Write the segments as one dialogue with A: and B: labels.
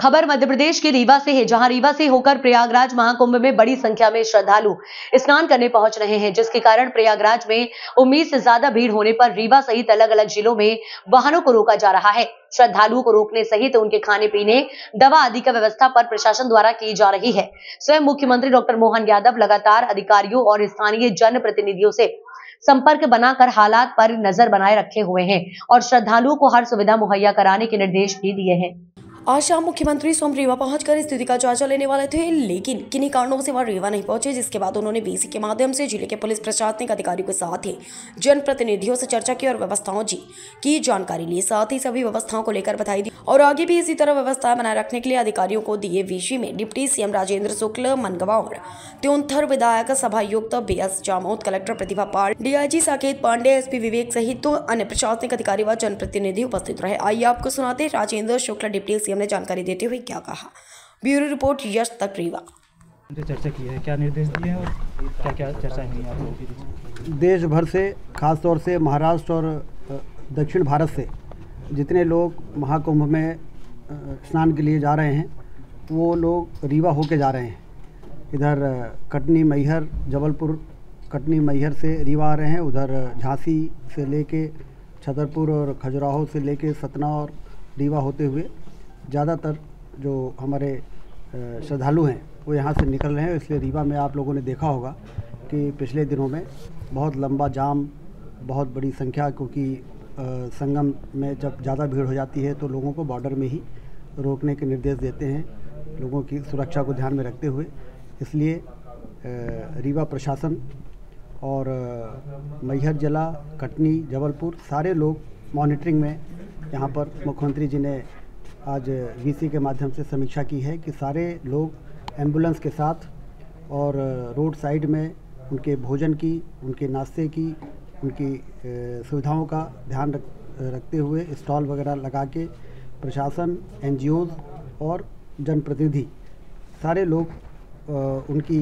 A: खबर मध्य प्रदेश के रीवा से है, जहां रीवा से होकर प्रयागराज महाकुंभ में बड़ी संख्या में श्रद्धालु स्नान करने पहुंच रहे हैं, जिसके कारण प्रयागराज में उम्मीद से ज्यादा भीड़ होने पर रीवा सहित अलग अलग जिलों में वाहनों को रोका जा रहा है। श्रद्धालुओं को रोकने सहित उनके खाने पीने, दवा आदि का व्यवस्था पर प्रशासन द्वारा की जा रही है। स्वयं मुख्यमंत्री डॉक्टर मोहन यादव लगातार अधिकारियों और स्थानीय जनप्रतिनिधियों से संपर्क बनाकर हालात पर नजर बनाए रखे हुए हैं और श्रद्धालुओं को हर सुविधा मुहैया कराने के निर्देश भी दिए हैं।
B: आज शाम मुख्यमंत्री स्वयं रीवा पहुंचकर स्थिति का जायजा लेने वाले थे, लेकिन किन्हीं कारणों से वह रीवा नहीं पहुंचे, जिसके बाद उन्होंने वीसी के माध्यम से जिले के पुलिस प्रशासनिक अधिकारियों के साथ ही जनप्रतिनिधियों से चर्चा की और व्यवस्थाओं की जानकारी ली। साथ ही सभी व्यवस्थाओं को लेकर बधाई दी और आगे भी इसी तरह व्यवस्था बनाए रखने के लिए अधिकारियों को दिए। वीसी में डिप्टी सीएम राजेंद्र शुक्ल, मनगवार, त्योंथर विधायक सभायुक्त BS Jamod, collector Pratibha Pal, DIG Saket Pandey, SP विवेक सहित तो अन्य प्रशासनिक अधिकारी व जनप्रतिनिधि उपस्थित रहे। आइए आपको सुनाते राजेंद्र शुक्ल डिप्टी सीएम ने जानकारी देते हुए क्या कहा। ब्यूरो रिपोर्ट, यश तक रीवा।
C: चर्चा की है, क्या निर्देश दिए हैं और क्या क्या चर्चा हुई आप लोगों की?
D: देश भर से, खासतौर से महाराष्ट्र और दक्षिण भारत से जितने लोग महाकुंभ में स्नान के लिए जा रहे हैं, वो लोग रीवा होके जा रहे हैं। इधर कटनी, मैहर, जबलपुर, कटनी, मैहर से रीवा आ रहे हैं। उधर झांसी से लेके छतरपुर और खजुराहो से लेके सतना और रीवा होते हुए ज़्यादातर जो हमारे श्रद्धालु हैं वो यहाँ से निकल रहे हैं। इसलिए रीवा में आप लोगों ने देखा होगा कि पिछले दिनों में बहुत लंबा जाम, बहुत बड़ी संख्या, क्योंकि संगम में जब ज़्यादा भीड़ हो जाती है तो लोगों को बॉर्डर में ही रोकने के निर्देश देते हैं, लोगों की सुरक्षा को ध्यान में रखते हुए। इसलिए रीवा प्रशासन और मैहर जिला, कटनी, जबलपुर सारे लोग मॉनिटरिंग में यहाँ पर मुख्यमंत्री जी ने आज वीसी के माध्यम से समीक्षा की है कि सारे लोग एम्बुलेंस के साथ और रोड साइड में उनके भोजन की, उनके नाश्ते की, उनकी सुविधाओं का ध्यान रखते हुए स्टॉल वगैरह लगा के प्रशासन, NGOs और जनप्रतिनिधि सारे लोग उनकी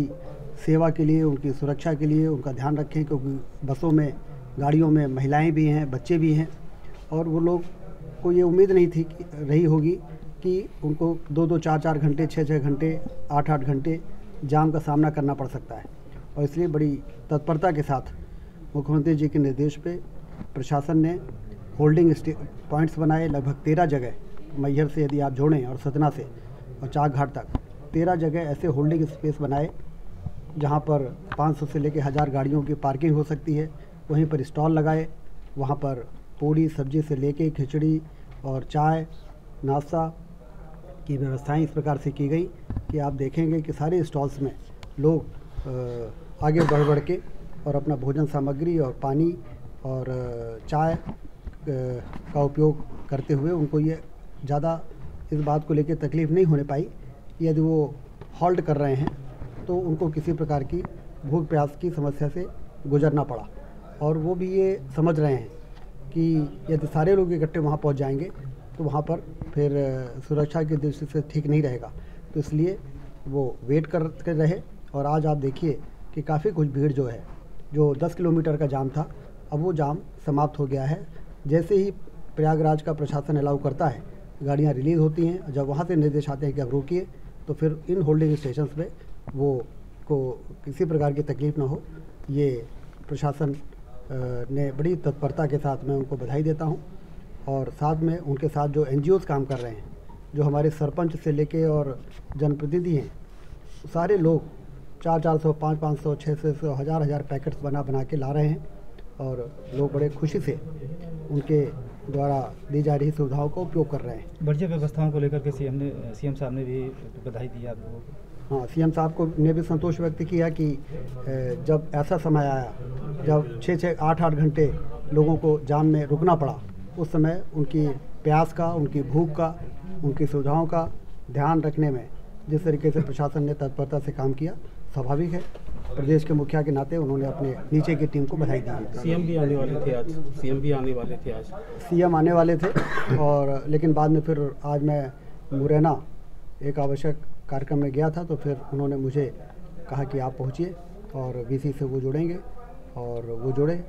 D: सेवा के लिए, उनकी सुरक्षा के लिए उनका ध्यान रखें, क्योंकि बसों में, गाड़ियों में महिलाएं भी हैं, बच्चे भी हैं और वो लोग को ये उम्मीद नहीं थी रही होगी कि उनको 2-2, 4-4 घंटे, 6-6 घंटे, 8-8 घंटे जाम का सामना करना पड़ सकता है। और इसलिए बड़ी तत्परता के साथ मुख्यमंत्री जी के निर्देश पे प्रशासन ने होल्डिंग पॉइंट्स बनाए। लगभग 13 जगह, मैहर से यदि आप जोड़ें और सतना से और चाक घाट तक 13 जगह ऐसे होल्डिंग स्पेस बनाए जहाँ पर 500 से लेकर 1000 गाड़ियों की पार्किंग हो सकती है। वहीं पर स्टॉल लगाए, वहाँ पर पूड़ी सब्जी से लेके खिचड़ी और चाय, नाश्ता की व्यवस्थाएं इस प्रकार से की गई कि आप देखेंगे कि सारे स्टॉल्स में लोग आगे बढ़ के और अपना भोजन सामग्री और पानी और चाय का उपयोग करते हुए, उनको ये ज़्यादा इस बात को लेकर तकलीफ़ नहीं होने पाई कि यदि वो हॉल्ट कर रहे हैं तो उनको किसी प्रकार की भूख प्यास की समस्या से गुजरना पड़ा। और वो भी ये समझ रहे हैं कि यदि सारे लोग इकट्ठे वहाँ पहुँच जाएंगे तो वहाँ पर फिर सुरक्षा की दृष्टि से ठीक नहीं रहेगा। तो इसलिए वो वेट करते रहे और आज आप देखिए कि काफ़ी कुछ भीड़ जो है, जो 10 किलोमीटर का जाम था, अब वो जाम समाप्त हो गया है। जैसे ही प्रयागराज का प्रशासन अलाउ करता है, गाड़ियाँ रिलीज़ होती हैं, जब वहाँ से निर्देश आते हैं कि अब रोकिए, तो फिर इन होल्डिंग स्टेशंस पे वो को किसी प्रकार की तकलीफ़ ना हो, ये प्रशासन ने बड़ी तत्परता के साथ मैं उनको बधाई देता हूं। और साथ में उनके साथ जो NGOs काम कर रहे हैं, जो हमारे सरपंच से लेके और जनप्रतिनिधि हैं, सारे लोग 400-400, 500-500, 600, 1000 पैकेट्स बना के ला रहे हैं और लोग बड़े खुशी से उनके द्वारा दी जा रही सुविधाओं का उपयोग कर रहे हैं।
C: बढ़िया व्यवस्थाओं को लेकर के सीएम साहब ने भी बधाई दी आप लोगों को।
D: हाँ, सीएम साहब को ने भी संतोष व्यक्त किया कि जब ऐसा समय आया जब 6-6, 8-8 घंटे लोगों को जाम में रुकना पड़ा, उस समय उनकी प्यास का, उनकी भूख का, उनकी सुविधाओं का ध्यान रखने में जिस तरीके से प्रशासन ने तत्परता से काम किया, स्वाभाविक है। प्रदेश के मुखिया के नाते उन्होंने अपने नीचे की टीम को बधाई दी।
C: सीएम भी आने वाले थे आज।
D: सीएम आने वाले थे और लेकिन बाद में फिर आज मैं मुरैना एक आवश्यक कार्यक्रम में गया था, तो फिर उन्होंने मुझे कहा कि आप पहुंचिए और वीसी से वो जुड़ेंगे और वो जुड़े।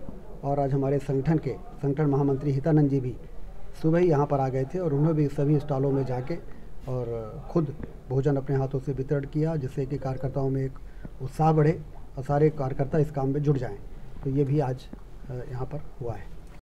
D: और आज हमारे संगठन महामंत्री हितानंद जी भी सुबह ही यहाँ पर आ गए थे और उन्होंने भी सभी स्टॉलों में जाके और खुद भोजन अपने हाथों से वितरण किया, जिससे कि कार्यकर्ताओं में एक उत्साह बढ़े और सारे कार्यकर्ता इस काम में जुट जाएं। तो ये भी आज यहाँ पर हुआ है।